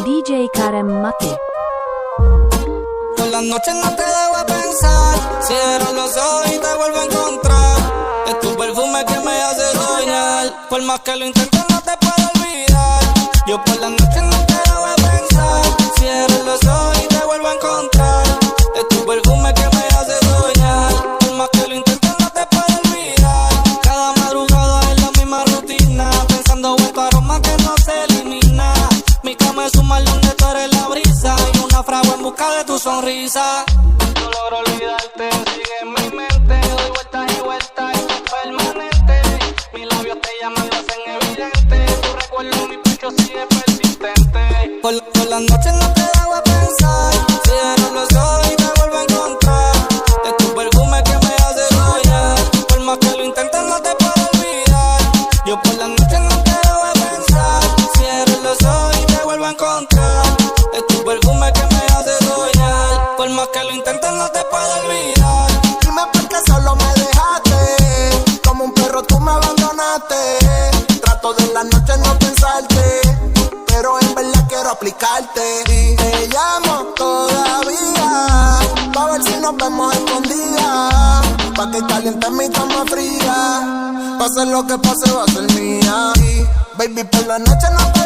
DJ Karem Mate. Por las noches no te debo pensar, cierro los ojos y te vuelvo a encontrar. Es tu perfume que me hace soñar, por más que lo intento no te puedo olvidar. Yo por las noches no te debo pensar, cierro los ojos y te vuelvo a encontrar. Es tu perfume que me hace soñar, por más que lo intento no te puedo olvidar. Cada madrugada es la misma rutina, pensando en tu aroma que no se elimina. Mi cama es un mar donde tú eres la brisa y una fragua en busca de tu sonrisa. No logro olvidarte, sigue en mi mente. Doy vueltas y vueltas, esto es permanente. Mis labios te llaman, lo hacen evidente. Tu recuerdo en mi pecho sigue persistente. Por las noches no te debo pensar, cierro los ojos y te vuelvo a encontrar. Es tu perfume que me hace soñar, por más que lo intentes no te puedo olvidar. Yo por las noches no te debo pensar, cierro los ojos y te vuelvo a encontrar. Es tu perfume que me hace soñar, por más que lo intentes no te puedo olvidar. Dime por qué solo me dejaste, como un perro tú me abandonaste. Trato de la noche no pensarte, pero en verdad quiero aplicarte. Y te llamo todavía, pa' ver si nos vemos escondidas, pa' que caliente mi cama fría, pase lo que pase va a ser mía. Y baby por la noche no te